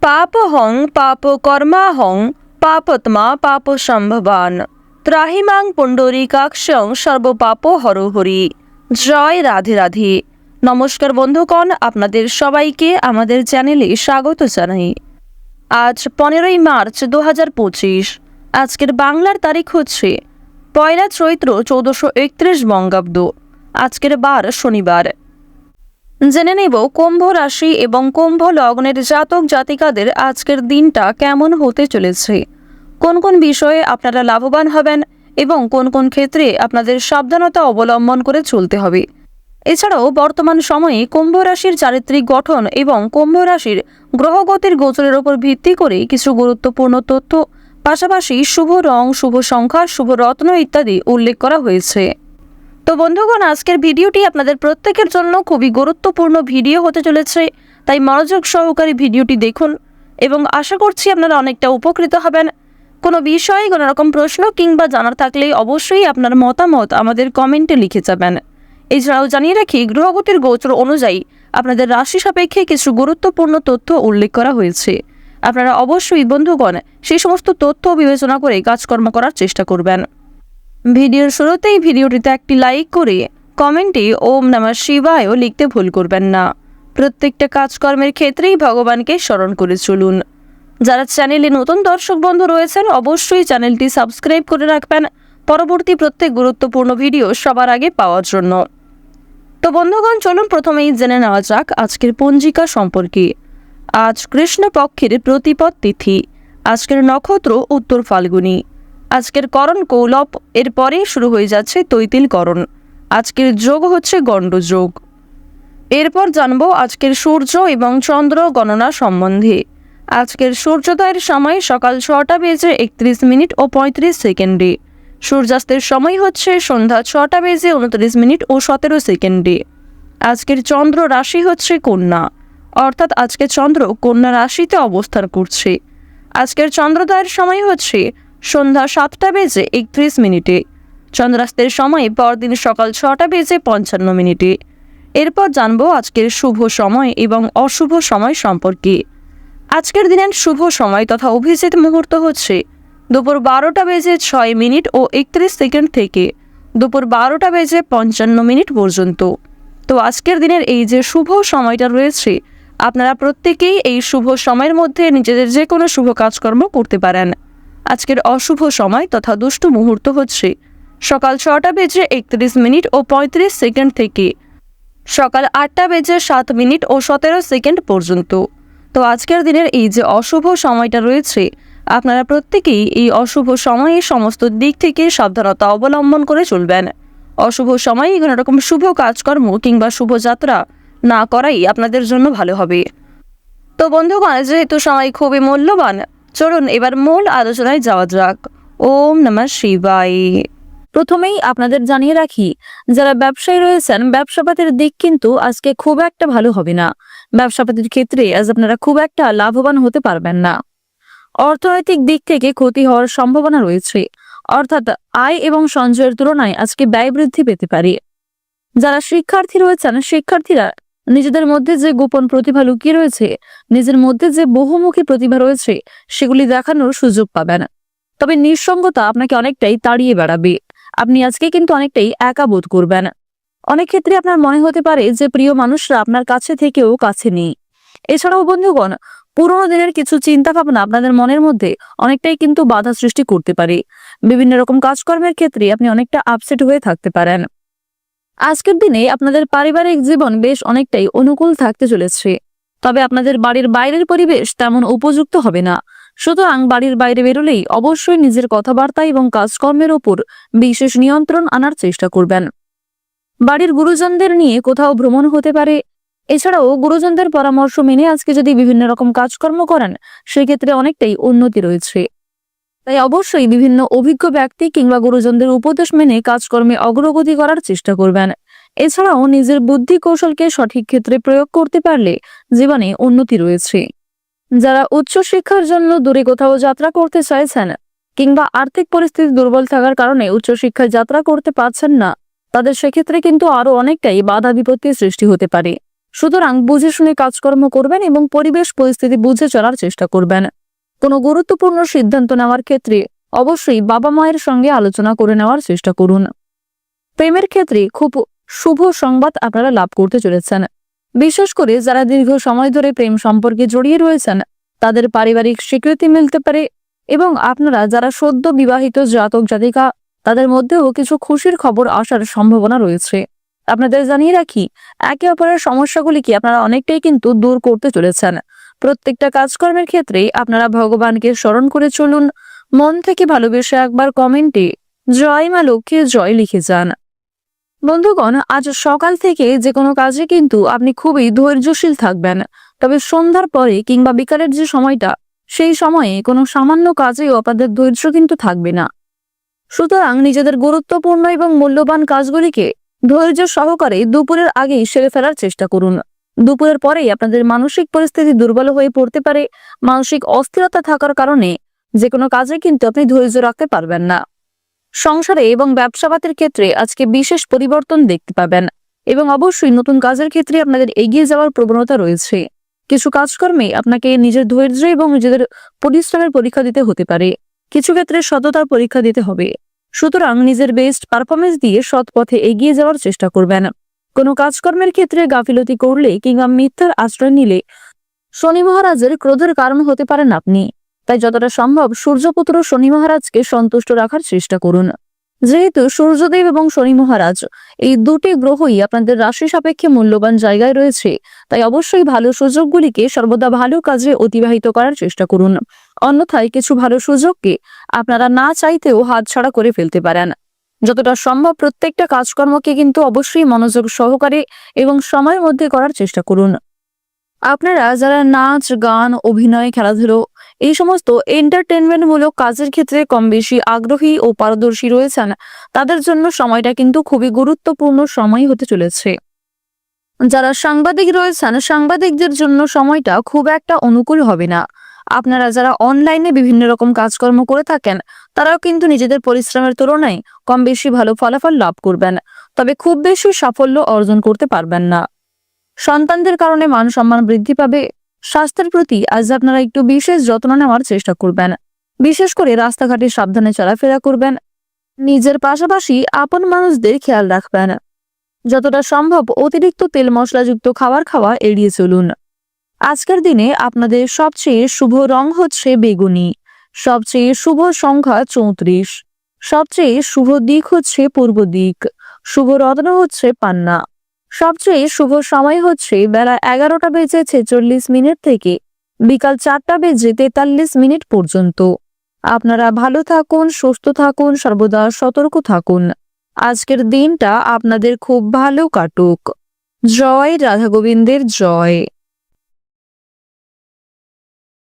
পাপহং পাপকর্মাহং পাপত্মা পাপসম্ভবান ত্রাহিমাং পুণ্ডরীকাক্ষং সর্বপাপ হরহরি। জয় রাধে রাধে। নমস্কার বন্ধুগণ, আপনাদের সবাইকে আমাদের চ্যানেলে স্বাগত জানাই। আজ 15ই মার্চ 2025। আজকের বাংলার তারিখ হচ্ছে 1 চৈত্র 1431 বঙ্গাব্দ। আজকের বার শনিবার। জেনে নেব কুম্ভ রাশি এবং কুম্ভ লগ্নের জাতক জাতিকাদের আজকের দিনটা কেমন হতে চলেছে, কোন কোন বিষয়ে আপনারা লাভবান হবেন এবং কোন কোন ক্ষেত্রে আপনাদের সাবধানতা অবলম্বন করে চলতে হবে। এছাড়াও বর্তমান সময়ে কুম্ভ রাশির চারিত্রিক গঠন এবং কুম্ভ রাশির গ্রহগতির গোচরের উপর ভিত্তি করে কিছু গুরুত্বপূর্ণ তথ্য, পাশাপাশি শুভ রং, শুভ সংখ্যা, শুভ রত্ন ইত্যাদি উল্লেখ করা হয়েছে। তো বন্ধুগণ, আজকের ভিডিওটি আপনাদের প্রত্যেকের জন্য খুবই গুরুত্বপূর্ণ ভিডিও হতে চলেছে, তাই মনোযোগ সহকারে ভিডিওটি দেখুন এবং আশা করছি আপনারা অনেকটা উপকৃত হবেন। কোনো বিষয়ে কোনো রকম প্রশ্ন কিংবা জানার থাকলে অবশ্যই আপনার মতামত আমাদের কমেন্টে লিখে যাবেন। এছাড়াও জানিয়ে রাখি, গ্রহগতির গোচর অনুযায়ী আপনাদের রাশি সাপেক্ষে কিছু গুরুত্বপূর্ণ তথ্য উল্লেখ করা হয়েছে। আপনারা অবশ্যই বন্ধুগণ সেই সমস্ত তথ্য বিবেচনা করে কাজকর্ম করার চেষ্টা করবেন। ভিডিওর শুরুতেই ভিডিওটিতে একটি লাইক করে কমেন্টে ওম নমঃ শিবায় লিখতে ভুল করবেন না। প্রত্যেকটা কাজকর্মের ক্ষেত্রেই ভগবানকে স্মরণ করে চলুন। যারা চ্যানেলে নতুন দর্শক বন্ধু রয়েছেন, অবশ্যই চ্যানেলটি সাবস্ক্রাইব করে রাখবেন পরবর্তী প্রত্যেক গুরুত্বপূর্ণ ভিডিও সবার আগে পাওয়ার জন্য। তো বন্ধুগণ, চলুন প্রথমেই জেনে নেওয়া যাক আজকের পঞ্জিকা সম্পর্কে। আজ কৃষ্ণপক্ষের প্রতিপদ তিথি। আজকের নক্ষত্র উত্তর ফাল্গুনী। আজকের করণ কৌলব, এরপরে শুরু হয়ে যাচ্ছে তৈতিল করণ। আজকের যোগ হচ্ছে গণ্ডযোগ। এরপর জানবো আজকের সূর্য এবং চন্দ্র গণনা সম্বন্ধে। আজকের সূর্যোদয়ের সময় সকাল 6:31 ও 35 সেকেন্ডে। সূর্যাস্তের সময় হচ্ছে সন্ধ্যা 6:29 ও 17 সেকেন্ডে। আজকের চন্দ্র রাশি হচ্ছে কন্যা, অর্থাৎ আজকে চন্দ্র কন্যা রাশিতে অবস্থান করছে। আজকের চন্দ্রোদয়ের সময় হচ্ছে সন্ধ্যা 7:31। চন্দ্রাস্তের সময় পরদিন সকাল 6:55। এরপর জানবো আজকের শুভ সময় এবং অশুভ সময় সম্পর্কে। আজকের দিনের শুভ সময় তথা অভিজিৎ মুহূর্ত হচ্ছে দুপুর 12:06 ও 31 সেকেন্ড থেকে দুপুর 12:55 পর্যন্ত। তো আজকের দিনের এই যে শুভ সময়টা রয়েছে, আপনারা প্রত্যেকেই এই শুভ সময়ের মধ্যে নিজেদের যে কোনো শুভ কাজকর্ম করতে পারেন। আজকের অশুভ সময় তথা দুষ্ট মুহূর্ত হচ্ছে সকাল 6:31 ও 35 সেকেন্ড থেকে সকাল 8:07 ও 17 সেকেন্ড পর্যন্ত। তো আজকের দিনের এই যে অশুভ সময়টা রয়েছে, আপনারা প্রত্যেকেই এই অশুভ সময়ে সমস্ত দিক থেকে সাবধানতা অবলম্বন করে চলবেন। অশুভ সময়ে কোনো রকম শুভ কাজকর্ম কিংবা শুভযাত্রা না করাই আপনাদের জন্য ভালো হবে। তো বন্ধুগণ, যেহেতু সময় খুবই মূল্যবান, চলুন এবার মূল আলোচনায় যাওয়া যাক। ওম নমঃ শিবায়। প্রথমেই আপনাদের জানিয়ে রাখি, যারা ব্যবসায়ী রয়েছেন, ব্যবসাপাতির দিক কিন্তু আজকে খুব একটা ভালো হবে না। ব্যবসাপাতির ক্ষেত্রে আজ আপনারা খুব একটা লাভবান হতে পারবেন না। অর্থনৈতিক দিক থেকে ক্ষতি হওয়ার সম্ভাবনা রয়েছে, অর্থাৎ আয় এবং সঞ্চয়ের তুলনায় আজকে ব্যয় বৃদ্ধি পেতে পারে। যারা শিক্ষার্থী রয়েছেন, শিক্ষার্থীরা নিজেদের মধ্যে যে গোপন প্রতিভা লুকিয়ে রয়েছে, নিজের মধ্যে যে বহুমুখী প্রতিভা রয়েছে, সেগুলি দেখানোর সুযোগ পাবেন। তবে নিঃসঙ্গতা আপনাকে অনেকটাই তাড়িয়ে বেড়াবে। আপনি আজকে কিন্তু অনেকটাই একা বোধ করবেন। অনেক ক্ষেত্রে আপনার মনে হতে পারে যে প্রিয় মানুষরা আপনার কাছে থেকেও কাছে নেই। এছাড়াও বন্ধুগণ, পুরোনো দিনের কিছু চিন্তা ভাবনা আপনাদের মনের মধ্যে অনেকটাই কিন্তু বাধা সৃষ্টি করতে পারে। বিভিন্ন রকম কাজকর্মের ক্ষেত্রে আপনি অনেকটা আপসেট হয়ে থাকতে পারেন। আজকের দিনে আপনাদের পারিবারিক জীবন বেশ অনেকটাই অনুকূল থাকতে চলেছে, তবে আপনাদের বাড়ির বাইরের পরিবেশ তেমন উপযুক্ত হবে না। সুতরাং বাড়ির বাইরে বেরোলেই অবশ্যই নিজের কথাবার্তা এবং কাজকর্মের ওপর বিশেষ নিয়ন্ত্রণ আনার চেষ্টা করবেন। বাড়ির গুরুজনদের নিয়ে কোথাও ভ্রমণ হতে পারে। এছাড়াও গুরুজনদের পরামর্শ মেনে আজকে যদি বিভিন্ন রকম কাজকর্ম করেন, সেক্ষেত্রে অনেকটাই উন্নতি রয়েছে। তাই অবশ্যই বিভিন্ন অভিজ্ঞ ব্যক্তি কিংবা গুরুজনদের উপদেশ মেনে কাজকর্মে অগ্রগতি করার চেষ্টা করবেন। এছাড়াও নিজের বুদ্ধি কৌশলকে সঠিক ক্ষেত্রে প্রয়োগ করতে পারলে জীবনে উন্নতি রয়েছে। যারা উচ্চশিক্ষার জন্য দূরে কোথাও যাত্রা করতে চাইছেন কিংবা আর্থিক পরিস্থিতি দুর্বল থাকার কারণে উচ্চশিক্ষায় যাত্রা করতে পারছেন না, তাদের সেক্ষেত্রে কিন্তু আরো অনেকটাই বাধা বিপত্তির সৃষ্টি হতে পারে। সুতরাং বুঝে শুনে কাজকর্ম করবেন এবং পরিবেশ পরিস্থিতি বুঝে চলার চেষ্টা করবেন। কোনো গুরুত্বপূর্ণ সিদ্ধান্ত নেওয়ার ক্ষেত্রে অবশ্যই বাবা মায়ের সঙ্গে আলোচনা করে নেওয়ার চেষ্টা করুন। প্রেমের ক্ষেত্রে খুব শুভ সংবাদ আপনারা লাভ করতে চলেছেন। বিশেষ করে যারা দীর্ঘ সময় ধরে প্রেম সম্পর্কে জড়িয়ে রয়েছেন তাদের পারিবারিক স্বীকৃতি মিলতে পারে এবং আপনারা যারা সদ্য বিবাহিত জাতক জাতিকা তাদের মধ্যেও কিছু খুশির খবর আসার সম্ভাবনা রয়েছে। আপনাদের জানিয়ে রাখি, একে অপরের সমস্যাগুলিকে আপনারা অনেকটাই কিন্তু দূর করতে চলেছেন। প্রত্যেকটা কাজকর্মের ক্ষেত্রে আপনারা ভগবানকে স্মরণ করে চলুন। মন থেকে ভালোবেসে একবার কমেন্টে জয় মা লক্ষ্মী জয় লিখে যান। বন্ধুগণ, আজ সকাল থেকে যে কোনো কাজে কিন্তু আপনি খুবই ধৈর্যশীল থাকবেন। তবে সন্ধ্যার পরে কিংবা বিকালের যে সময়টা, সেই সময়ে কোনো সামান্য কাজেও আপনাদের ধৈর্য কিন্তু থাকবে না। সুতরাং নিজেদের গুরুত্বপূর্ণ এবং মূল্যবান কাজগুলিকে ধৈর্য সহকারে দুপুরের আগেই সেরে ফেলার চেষ্টা করুন। দুপুরের পরেই আপনাদের মানসিক পরিস্থিতি দুর্বল হয়ে পড়তে পারে। মানসিক অস্থিরতা থাকার কারণে যে কোনো কাজে কিন্তু আপনি ধৈর্য রাখতে পারবেন না। সংসারে এবং ব্যবসাপাতের ক্ষেত্রে আজকে বিশেষ পরিবর্তন দেখতে পাবেন এবং অবশ্যই নতুন কাজের ক্ষেত্রে আপনাদের এগিয়ে যাওয়ার প্রবণতা রয়েছে। কিছু কাজকর্মে আপনাকে নিজের ধৈর্য এবং নিজেদের পরিশ্রমের পরীক্ষা দিতে হতে পারে। কিছু ক্ষেত্রে সততার পরীক্ষা দিতে হবে। সুতরাং নিজের বেস্ট পারফরমেন্স দিয়ে সৎ পথে এগিয়ে যাওয়ার চেষ্টা করবেন। কোনো কাজকর্মের ক্ষেত্রে গাফিলতি করলে কিংবা মিথ্যার আশ্রয় নিলে শনি মহারাজের ক্রোধের কারণ হতে পারেন আপনি। তাই যতটা সম্ভব সূর্যপুত্র শনি মহারাজকে সন্তুষ্ট রাখার চেষ্টা করুন। যেহেতু সূর্যদেব এবং শনি মহারাজ এই দুটি গ্রহই আপনাদের রাশি সাপেক্ষে মূল্যবান জায়গায় রয়েছে, তাই অবশ্যই ভালো সুযোগগুলিকে সর্বদা ভালো কাজে অতিবাহিত করার চেষ্টা করুন। অন্যথায় কিছু ভালো সুযোগকে আপনারা না চাইতেও হাতছাড়া করে ফেলতে পারেন। যতটা সম্ভব প্রত্যেকটা কাজকর্মকে কিন্তু অবশ্যই মনোযোগ সহকারে এবং সময়ের মধ্যে করার চেষ্টা করুন। আপনারা যারা নাচ, গান, অভিনয়, খেলাধুলো এই সমস্ত এন্টারটেনমেন্ট মূলক কাজের ক্ষেত্রে কম বেশি আগ্রহী ও পারদর্শী রয়েছেন, তাদের জন্য সময়টা কিন্তু খুবই গুরুত্বপূর্ণ সময় হতে চলেছে। যারা সাংবাদিক রয়েছেন, সাংবাদিকদের জন্য সময়টা খুব একটা অনুকূল হবে না। আপনারা যারা অনলাইনে বিভিন্ন রকম কাজকর্ম করে থাকেন, তারাও কিন্তু নিজেদের পরিশ্রমের তুলনায় কম বেশি ভালো ফলাফল লাভ করবেন, তবে খুব বেশি সাফল্য অর্জন করতে পারবেন না। সন্তানদের কারণে মান সম্মান বৃদ্ধি পাবে। স্বাস্থ্যের প্রতি আজ আপনারা একটু বিশেষ যত্ন নেওয়ার চেষ্টা করবেন। বিশেষ করে রাস্তাঘাটে সাবধানে চলাফেরা করবেন। নিজের পাশাপাশি আপন মানুষদের খেয়াল রাখবেন। যতটা সম্ভব অতিরিক্ত তেল মশলাযুক্ত খাবার খাওয়া এড়িয়ে চলুন। আজকের দিনে আপনাদের সবচেয়ে শুভ রং হচ্ছে বেগুনি। সবচেয়ে শুভ সংখ্যা 34। সবচেয়ে শুভ দিক হচ্ছে পূর্ব দিক। শুভ রত্ন হচ্ছে পান্না। সবচেয়ে শুভ সময় হচ্ছে বেলা 11:46 থেকে বিকাল 4:43 পর্যন্ত। আপনারা ভালো থাকুন, সুস্থ থাকুন, সর্বদা সতর্ক থাকুন। আজকের দিনটা আপনাদের খুব ভালো কাটুক। জয় রাধা গোবিন্দের জয়।